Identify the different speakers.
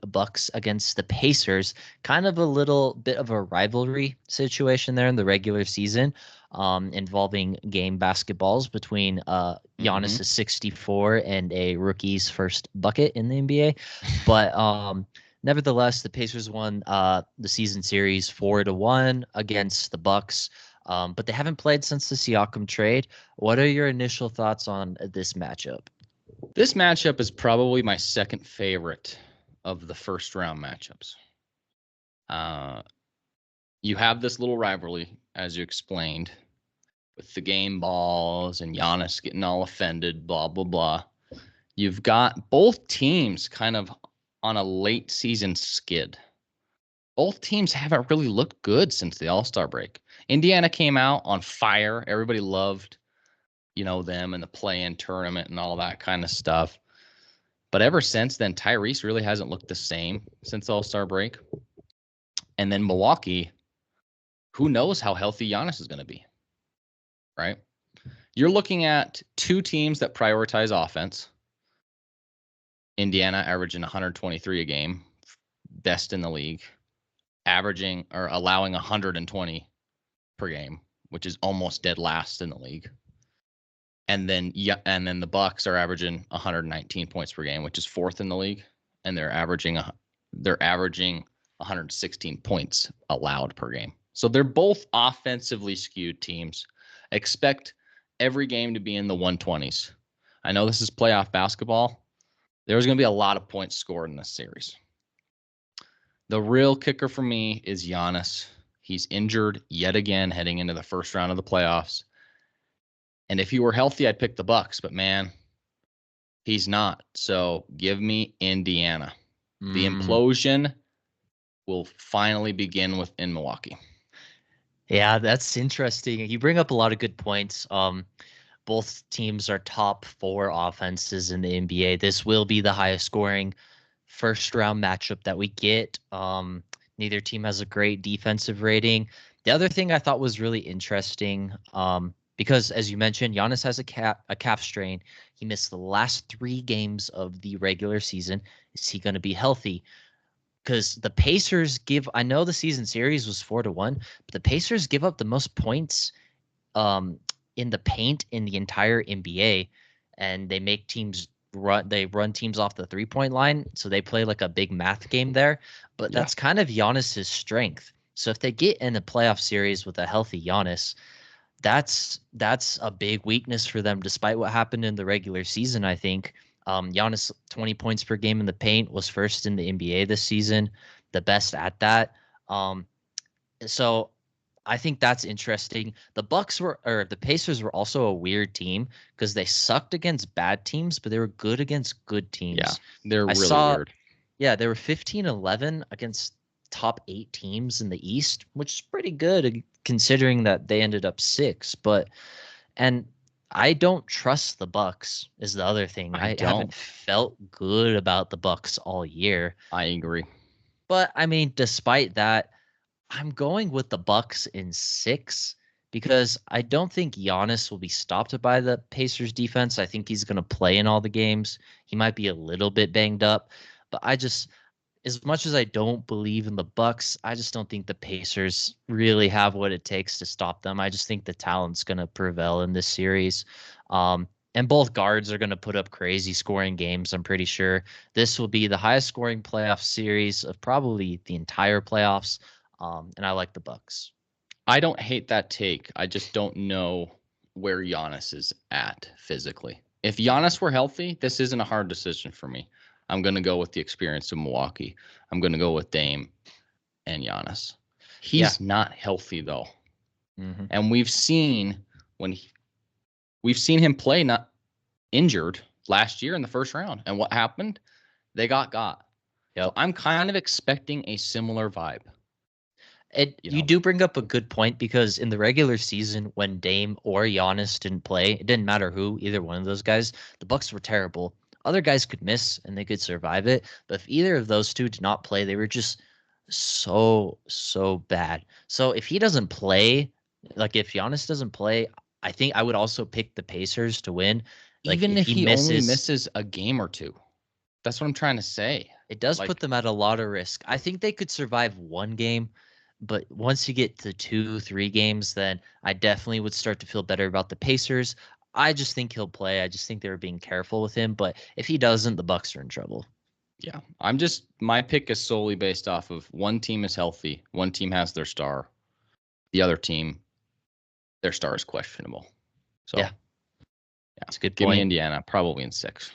Speaker 1: Bucks against the Pacers. Kind of a little bit of a rivalry situation there in the regular season, involving game basketballs between
Speaker 2: Mm-hmm.
Speaker 1: Giannis's 64 and a rookie's first bucket in the NBA. But nevertheless, the Pacers won the season series 4-1 against the Bucks. But they haven't played since the Siakam trade. What are your initial thoughts on this matchup?
Speaker 2: This matchup is probably my second favorite of the first round matchups. Uh, you have this little rivalry, as you explained, with the game balls and Giannis getting all offended, blah, blah, blah. You've got both teams kind of on a late season skid. Both teams haven't really looked good since the All-Star break. Indiana came out on fire. Everybody loved, them and the play-in tournament and all that kind of stuff. But ever since then, Tyrese really hasn't looked the same since All-Star break. And then Milwaukee, who knows how healthy Giannis is going to be, right? You're looking at two teams that prioritize offense. Indiana averaging 123 a game, best in the league, averaging or allowing 120 per game, which is almost dead last in the league. And then the Bucks are averaging 119 points per game, which is fourth in the league, and they're averaging 116 points allowed per game. So they're both offensively skewed teams. Expect every game to be in the 120s. I know this is playoff basketball. There's going to be a lot of points scored in this series. The real kicker for me is Giannis. He's injured yet again heading into the first round of the playoffs. And if he were healthy, I'd pick the Bucks, but man, he's not. So give me Indiana. The implosion will finally begin in Milwaukee.
Speaker 1: Yeah, that's interesting. You bring up a lot of good points. Both teams are top four offenses in the NBA. This will be the highest scoring first round matchup that we get. Neither team has a great defensive rating. The other thing I thought was really interesting, because as you mentioned, Giannis has a calf strain. He missed the last 3 games of the regular season. Is he going to be healthy? Because the Pacers I know the season series was 4-1, but the Pacers give up the most points um, in the paint in the entire NBA, and they make teams run teams off the 3-point line, so they play like a big math game there. But
Speaker 2: Yeah.
Speaker 1: that's kind of Giannis's strength. So if they get in a playoff series with a healthy Giannis, that's a big weakness for them, despite what happened in the regular season. I think Giannis 20 points per game in the paint was first in the NBA this season, the best at that. So I think that's interesting. The Pacers were also a weird team because they sucked against bad teams, but they were good against good
Speaker 2: Yeah.
Speaker 1: teams.
Speaker 2: They're
Speaker 1: I
Speaker 2: really
Speaker 1: saw,
Speaker 2: weird.
Speaker 1: yeah, they were 15-11 against top 8 teams in the East, which is pretty good considering that they ended up 6. And I don't trust the Bucks is the other thing.
Speaker 2: I
Speaker 1: I haven't
Speaker 2: don't.
Speaker 1: felt good about the Bucks all year.
Speaker 2: I agree.
Speaker 1: But I mean, despite that, I'm going with the Bucks in 6 because I don't think Giannis will be stopped by the Pacers defense. I think he's going to play in all the games. He might be a little bit banged up, but as much as I don't believe in the Bucks, I just don't think the Pacers really have what it takes to stop them. I just think the talent's going to prevail in this series. And both guards are going to put up crazy scoring games, I'm pretty sure. This will be the highest scoring playoff series of probably the entire playoffs. And I like the Bucks.
Speaker 2: I don't hate that take. I just don't know where Giannis is at physically. If Giannis were healthy, this isn't a hard decision for me. I'm going to go with the experience of Milwaukee. I'm going to go with Dame and Giannis.
Speaker 1: Yeah.
Speaker 2: He's not healthy though.
Speaker 1: Mm-hmm.
Speaker 2: And we've seen him play not injured last year in the first round. And what happened? They got. So
Speaker 1: Yep.
Speaker 2: I'm kind of expecting a similar vibe.
Speaker 1: You do bring up a good point because in the regular season, when Dame or Giannis didn't play, it didn't matter who, either one of those guys, the Bucks were terrible. Other guys could miss and they could survive it, but if either of those two did not play, they were just so bad. So if he doesn't play, like if Giannis doesn't play, I think I would also pick the Pacers to win. Like
Speaker 2: Even
Speaker 1: if
Speaker 2: if
Speaker 1: he
Speaker 2: he only
Speaker 1: misses,
Speaker 2: misses a game or two. That's what I'm trying to say.
Speaker 1: It does
Speaker 2: Like,
Speaker 1: put them at a lot of risk. I think they could survive one game, but once you get to 2, 3 games, then I definitely would start to feel better about the Pacers. I just think he'll play. I just think they were being careful with him. But if he doesn't, the Bucks are in trouble.
Speaker 2: yeah, my pick is solely based off of one team is healthy, one team has their star, the other team, their star is questionable. So
Speaker 1: Yeah,
Speaker 2: yeah,
Speaker 1: it's a good
Speaker 2: give me
Speaker 1: point.
Speaker 2: Indiana, probably in 6.